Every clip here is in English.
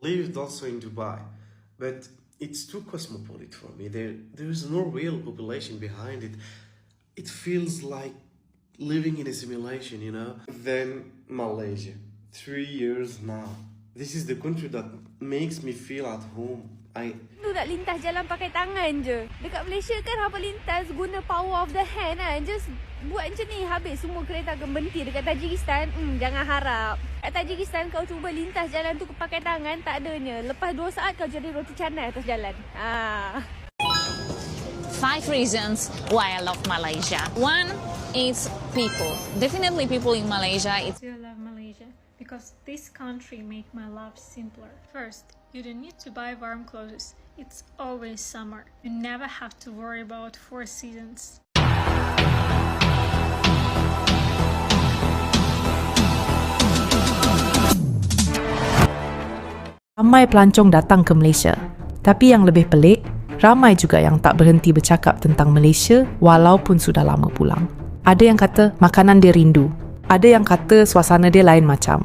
Lived also in Dubai, but it's too cosmopolitan for me. There is no real population behind it. It feels like living in a simulation, you know? Then Malaysia, 3 years now. This is the country that makes me feel at home. Lu nak lintas jalan pakai tangan je. Dekat Malaysia kan hapa lintas guna power of the hand kan. Just buat macam ni habis semua kereta akan berhenti. Dekat Tajikistan, jangan harap. Kat Tajikistan kau cuba lintas jalan tu pakai tangan, tak adanya. Lepas 2 saat kau jadi roti canai atas jalan. 5 reasons why I love Malaysia. 1 is people. Definitely people in Malaysia. I still love Malaysia because this country make my life simpler. First, you don't need to buy warm clothes. It's always summer. You never have to worry about 4 seasons. Ramai pelancong datang ke Malaysia. Tapi yang lebih pelik, ramai juga yang tak berhenti bercakap tentang Malaysia walaupun sudah lama pulang. Ada yang kata makanan dia rindu. Ada yang kata suasana dia lain macam.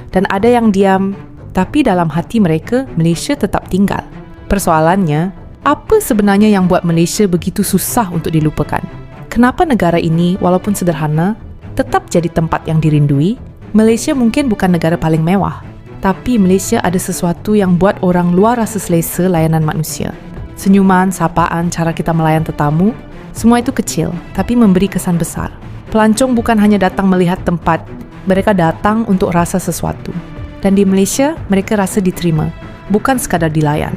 Dan ada yang diam, tapi dalam hati mereka, Malaysia tetap tinggal. Persoalannya, apa sebenarnya yang buat Malaysia begitu susah untuk dilupakan? Kenapa negara ini, walaupun sederhana, tetap jadi tempat yang dirindui? Malaysia mungkin bukan negara paling mewah, tapi Malaysia ada sesuatu yang buat orang luar rasa selesa layanan manusia. Senyuman, sapaan, cara kita melayan tetamu, semua itu kecil, tapi memberi kesan besar. Pelancong bukan hanya datang melihat tempat, mereka datang untuk rasa sesuatu. Dan di Malaysia, mereka rasa diterima, bukan sekadar dilayan.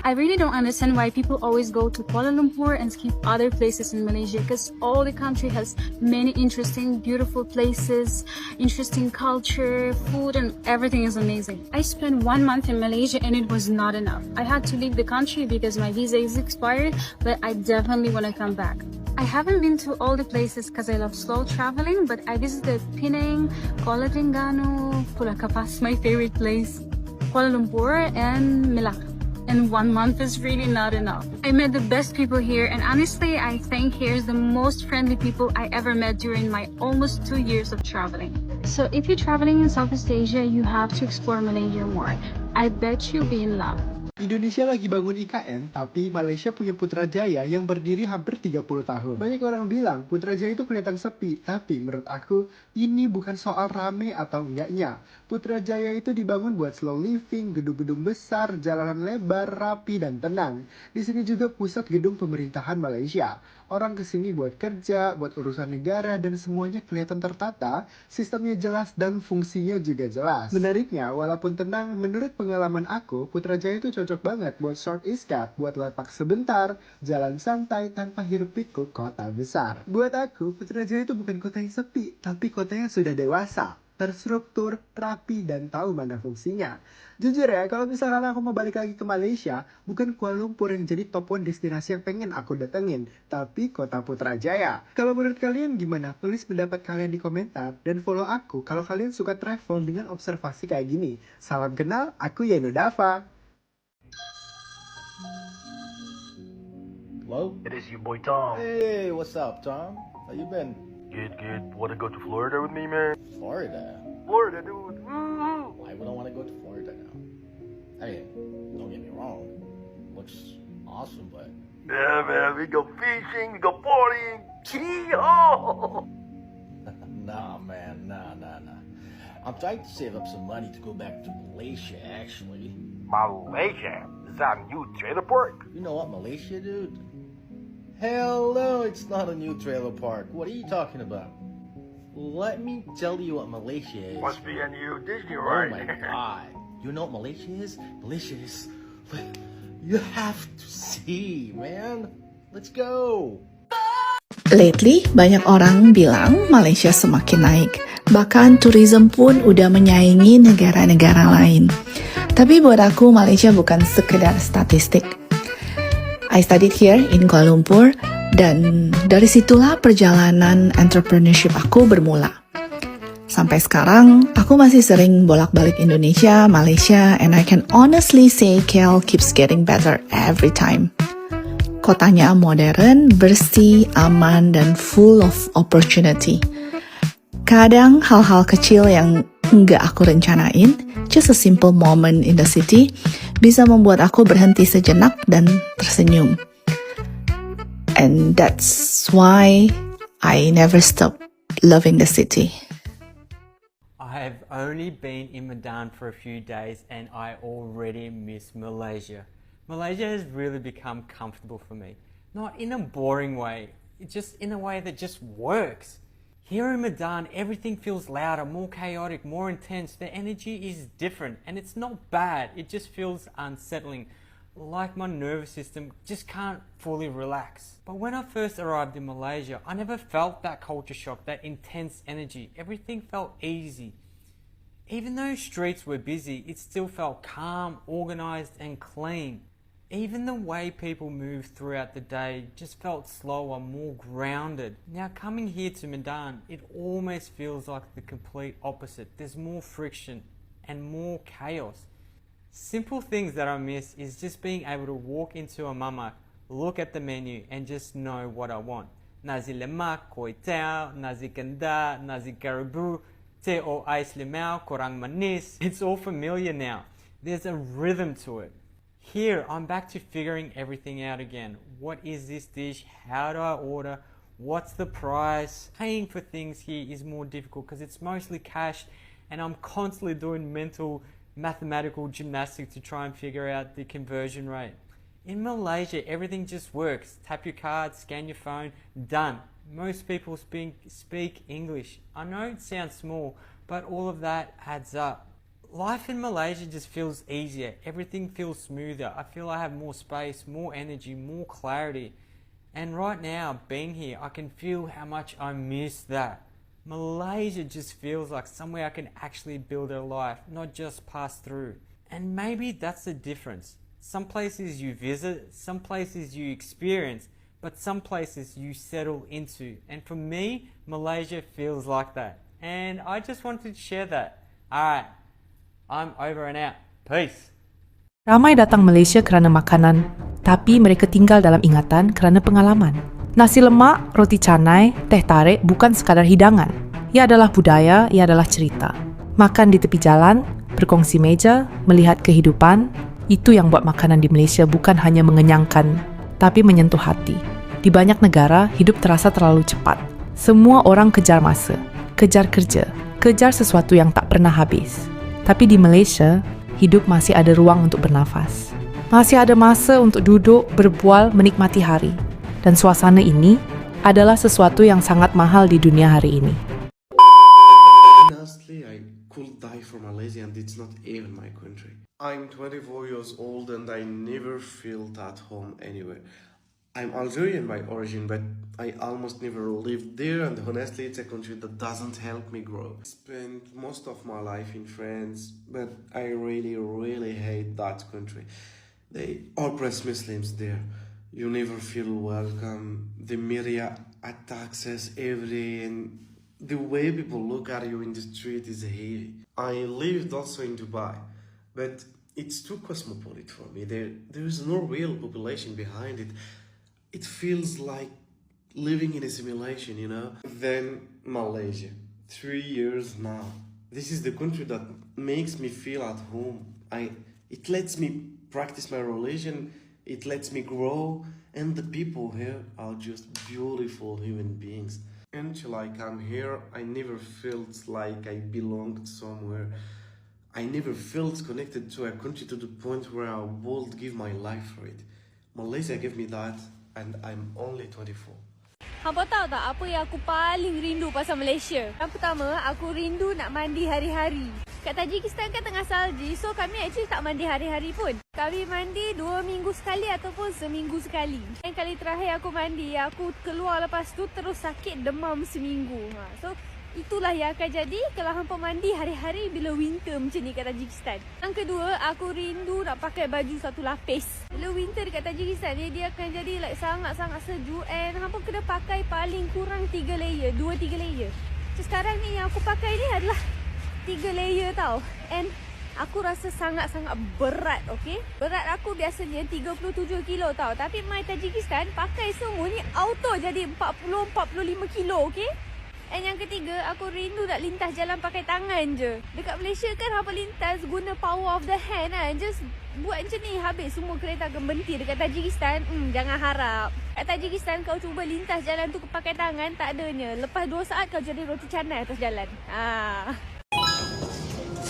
I really don't understand why people always go to Kuala Lumpur and skip other places in Malaysia, because all the country has many interesting, beautiful places, interesting culture, food, and everything is amazing. I spent 1 month in Malaysia and it was not enough. I had to leave the country because my visa is expired, but I definitely want to come back. I haven't been to all the places because I love slow traveling, but I visited Penang, Kuala Terengganu, Pulau Kapas, my favorite place, Kuala Lumpur, and Melaka. And 1 month is really not enough. I met the best people here, and honestly, I think here's the most friendly people I ever met during my almost 2 years of traveling. So if you're traveling in Southeast Asia, you have to explore Malaysia more. I bet you'll be in love. Indonesia lagi bangun IKN, tapi Malaysia punya Putrajaya yang berdiri hampir 30 tahun. Banyak orang bilang Putrajaya itu kelihatan sepi, tapi menurut aku ini bukan soal rame atau enggaknya. Putrajaya itu dibangun buat slow living, gedung-gedung besar, jalanan lebar, rapi, dan tenang. Di sini juga pusat gedung pemerintahan Malaysia. Orang kesini buat kerja, buat urusan negara, dan semuanya kelihatan tertata, sistemnya jelas, dan fungsinya juga jelas. Menariknya, walaupun tenang, menurut pengalaman aku, Putrajaya itu cocok banget buat short iskat, buat lepak sebentar, jalan santai tanpa hiruk pikuk kota besar. Buat aku, Putrajaya itu bukan kota yang sepi, tapi kota yang sudah dewasa, terstruktur, rapi, dan tahu mana fungsinya. Jujur ya, kalau misalkan aku mau balik lagi ke Malaysia, bukan Kuala Lumpur yang jadi top 1 destinasi yang pengen aku datengin, tapi kota Putrajaya. Kalau menurut kalian gimana? Tulis pendapat kalian di komentar, dan follow aku kalau kalian suka travel dengan observasi kayak gini. Salam kenal, aku Yeno Dava. Hello? It is your boy Tom. Hey, what's up, Tom? How you been? Good. Wanna go to Florida with me, man? Florida? Florida, dude. Woo! Why would I want to go to Florida now? I mean, don't get me wrong. Looks awesome, but... Yeah, man. We go fishing, we go partying. Chee-oh! Nah, man. Nah. I'm trying to save up some money to go back to Malaysia, actually. Malaysia? Is that a new trailer park? You know what, Malaysia, dude? Hell no, it's not a new trailer park. What are you talking about? Let me tell you what Malaysia is. Must be a new Disney Oh ride. my god. You know what Malaysia is? Malaysia is... You have to see, man. Let's go. Lately, banyak orang bilang Malaysia semakin naik. Bahkan tourism pun udah menyaingi negara-negara lain. Tapi buat aku, Malaysia bukan sekedar statistik. I studied here in Kuala Lumpur, dan dari situlah perjalanan entrepreneurship aku bermula. Sampai sekarang, aku masih sering bolak-balik Indonesia, Malaysia, and I can honestly say KL keeps getting better every time. Kotanya modern, bersih, aman, dan full of opportunity. Kadang hal-hal kecil yang nggak aku rencanain, just a simple moment in the city, bisa membuat aku berhenti sejenak dan tersenyum. And that's why I never stop loving the city. I've only been in Medan for a few days and I already miss Malaysia. Malaysia has really become comfortable for me. Not in a boring way, it's just in a way that just works. Here in Medan, everything feels louder, more chaotic, more intense. The energy is different and it's not bad, it just feels unsettling. Like my nervous system just can't fully relax. But when I first arrived in Malaysia, I never felt that culture shock, that intense energy. Everything felt easy. Even though streets were busy, it still felt calm, organised and clean. Even the way people moved throughout the day just felt slower, more grounded. Now coming here to Medan, it almost feels like the complete opposite. There's more friction and more chaos. Simple things that I miss is just being able to walk into a mamak, look at the menu and just know what I want. Nasi lemak, kuih tau, nasi kenda, nasi karibu, teh o ais limau, kurang manis. It's all familiar now. There's a rhythm to it. Here, I'm back to figuring everything out again. What is this dish? How do I order? What's the price? Paying for things here is more difficult because it's mostly cash and I'm constantly doing mental mathematical gymnastics to try and figure out the conversion rate. In Malaysia, everything just works. Tap your card, scan your phone, done. Most people speak English. I know it sounds small, but all of that adds up. Life in Malaysia just feels easier. Everything feels smoother. I feel I have more space, more energy, more clarity. And right now, being here, I can feel how much I miss that. Malaysia just feels like somewhere I can actually build a life, not just pass through. And maybe that's the difference. Some places you visit, some places you experience, but some places you settle into. And for me, Malaysia feels like that. And I just wanted to share that. Alright, I'm over and out. Peace. Ramai datang Malaysia kerana makanan, tapi mereka tinggal dalam ingatan kerana pengalaman. Nasi lemak, roti canai, teh tarik bukan sekadar hidangan. Ia adalah budaya, ia adalah cerita. Makan di tepi jalan, berkongsi meja, melihat kehidupan, itu yang buat makanan di Malaysia bukan hanya mengenyangkan, tapi menyentuh hati. Di banyak negara, hidup terasa terlalu cepat. Semua orang kejar masa, kejar kerja, kejar sesuatu yang tak pernah habis. Tapi di Malaysia, hidup masih ada ruang untuk bernafas. Masih ada masa untuk duduk, berbual, menikmati hari. Dan suasana ini adalah sesuatu yang sangat mahal di dunia hari ini. Honestly, I could die for Malaysia and it's not even my country. I'm 24 years old and I never felt at home anywhere. I'm Algerian by origin, but I almost never lived there, and honestly it's a country that doesn't help me grow. I spent most of my life in France, but I really hate that country. They oppress Muslims there. You never feel welcome. The media attacks us every day, and the way people look at you in the street is heavy. I lived also in Dubai, but it's too cosmopolitan for me. There is no real population behind it. It feels like living in a simulation, you know? Then Malaysia, 3 years now. This is the country that makes me feel at home. It lets me practice my religion, it lets me grow, and the people here are just beautiful human beings. Until I come here, I never felt like I belonged somewhere. I never felt connected to a country to the point where I would give my life for it. Malaysia gave me that, and I'm only 24. Hampa tahu tak apa yang aku paling rindu pasal Malaysia? Yang pertama, aku rindu nak mandi hari-hari. Kat Tajikistan kan tengah salji, so kami actually tak mandi hari-hari pun. Kami mandi 2 minggu sekali ataupun seminggu sekali. Yang kali terakhir aku mandi, aku keluar lepas tu terus sakit demam seminggu. So itulah yang akan jadi kalau hampa mandi hari-hari bila winter macam ni kat Tajikistan. Yang kedua, aku rindu nak pakai baju satu lapis. Bila winter dekat Tajikistan ni, dia akan jadi like sangat-sangat sejuk and hampa kena pakai paling kurang 3 layer, 2-3 layer. So sekarang ni yang aku pakai ni adalah 3 layer tau. And aku rasa sangat-sangat berat, okay? Berat aku biasanya 37 kilo tau. Tapi my Tajikistan pakai semua ni auto jadi 40-45 kilo, okay? And yang ketiga, aku rindu nak lintas jalan pakai tangan je. Dekat Malaysia kan apa lintas guna power of the hand kan. Just buat macam ni, habis semua kereta akan berhenti. Dekat Tajikistan, jangan harap. Kat Tajikistan kau cuba lintas jalan tu pakai tangan, tak adanya. Lepas 2 saat kau jadi roti canai atas jalan.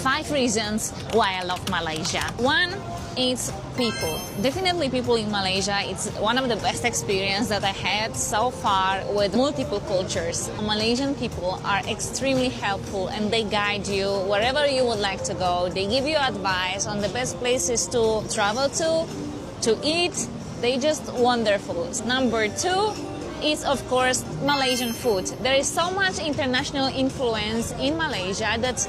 5 reasons why I love Malaysia. 1 is people. Definitely people in Malaysia. It's one of the best experience that I had so far with multiple cultures. Malaysian people are extremely helpful and they guide you wherever you would like to go. They give you advice on the best places to travel to eat. They just wonderful. Number 2 is of course Malaysian food. There is so much international influence in Malaysia that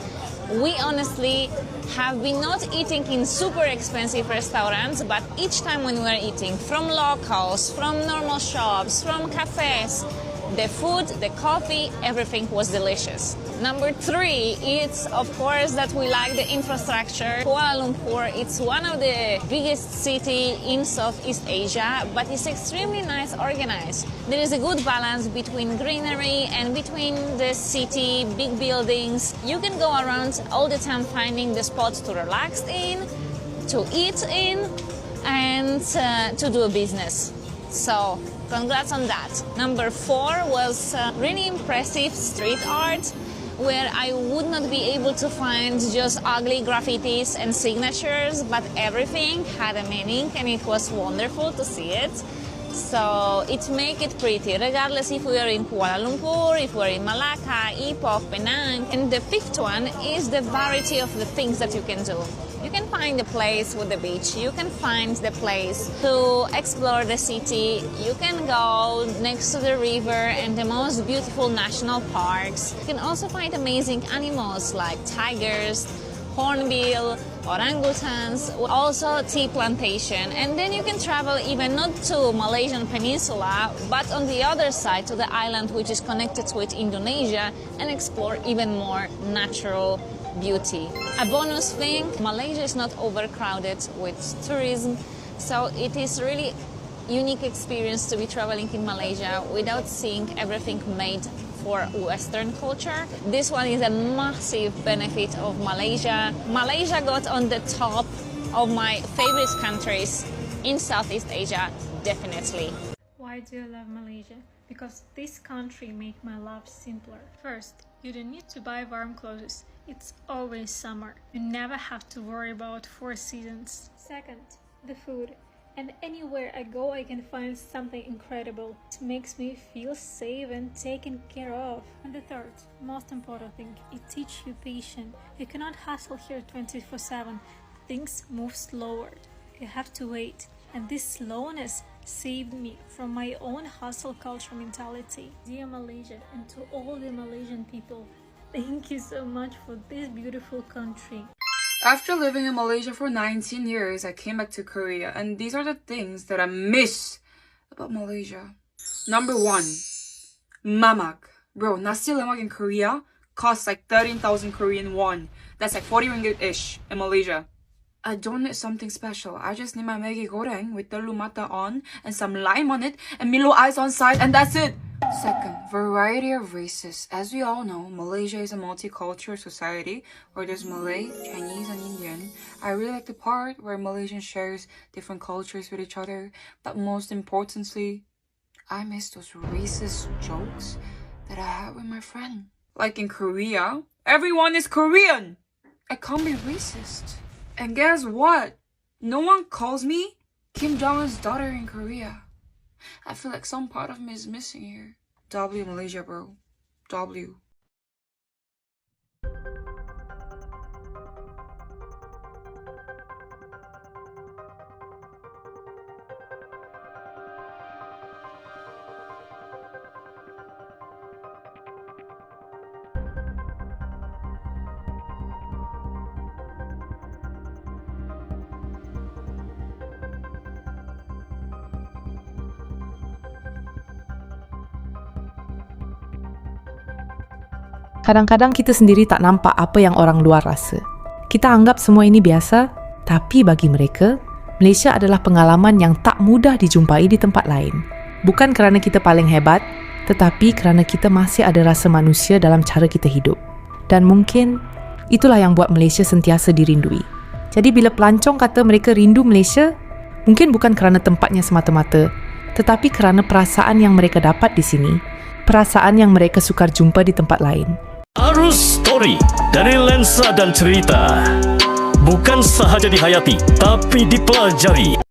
we honestly have been not eating in super expensive restaurants, but each time when we are eating from locals, from normal shops, from cafes, the food, the coffee, everything was delicious. Number 3, it's of course that we like the infrastructure. Kuala Lumpur, it's one of the biggest city in Southeast Asia, but it's extremely nice organized. There is a good balance between greenery and between the city, big buildings. You can go around all the time finding the spots to relax in, to eat in, and to do a business. So, congrats on that. Number 4 was really impressive street art, where I would not be able to find just ugly graffitis and signatures, but everything had a meaning and it was wonderful to see it. So it make it pretty, regardless if we are in Kuala Lumpur, if we're in Malacca, Ipoh, Penang. And the 5th one is the variety of the things that you can do. You can find the place with the beach, you can find the place to explore the city, you can go next to the river and the most beautiful national parks. You can also find amazing animals like tigers, hornbill, orangutans, also tea plantation. And then you can travel even not to Malaysian peninsula, but on the other side to the island which is connected with Indonesia and explore even more natural beauty. A bonus thing, Malaysia is not overcrowded with tourism, so it is really unique experience to be traveling in Malaysia without seeing everything made for Western culture. This one is a massive benefit of Malaysia. Malaysia got on the top of my favorite countries in Southeast Asia, definitely. Why do I love Malaysia? Because this country make my life simpler. First, you don't need to buy warm clothes. It's always summer. You never have to worry about 4 seasons. Second, the food. And anywhere I go, I can find something incredible. It makes me feel safe and taken care of. And the third, most important thing, it teaches you patience. You cannot hustle here 24/7. Things move slower. You have to wait. And this slowness saved me from my own hustle culture mentality. Dear Malaysia, and to all the Malaysian people, thank you so much for this beautiful country. After living in Malaysia for 19 years, I came back to Korea, and these are the things that I miss about Malaysia. Number 1, mamak. Bro, nasi lemak in Korea costs like 13,000 Korean won. That's like 40 ringgit-ish in Malaysia. I don't need something special. I just need my Maggi goreng with telur mata on and some lime on it and Milo ice on side, and that's it. Second, variety of races. As we all know, Malaysia is a multicultural society where there's Malay, Chinese, and Indian. I really like the part where Malaysian shares different cultures with each other, but most importantly, I miss those racist jokes that I had with my friend. Like in Korea, everyone is Korean. I can't be racist. And guess what? No one calls me Kim Jong-un's daughter in Korea. I feel like some part of me is missing here. W Malaysia, bro. W. Kadang-kadang kita sendiri tak nampak apa yang orang luar rasa. Kita anggap semua ini biasa, tapi bagi mereka, Malaysia adalah pengalaman yang tak mudah dijumpai di tempat lain. Bukan kerana kita paling hebat, tetapi kerana kita masih ada rasa manusia dalam cara kita hidup. Dan mungkin itulah yang buat Malaysia sentiasa dirindui. Jadi bila pelancong kata mereka rindu Malaysia, mungkin bukan kerana tempatnya semata-mata, tetapi kerana perasaan yang mereka dapat di sini, perasaan yang mereka sukar jumpa di tempat lain. Arus story dari lensa dan cerita. Bukan sahaja dihayati, tapi dipelajari.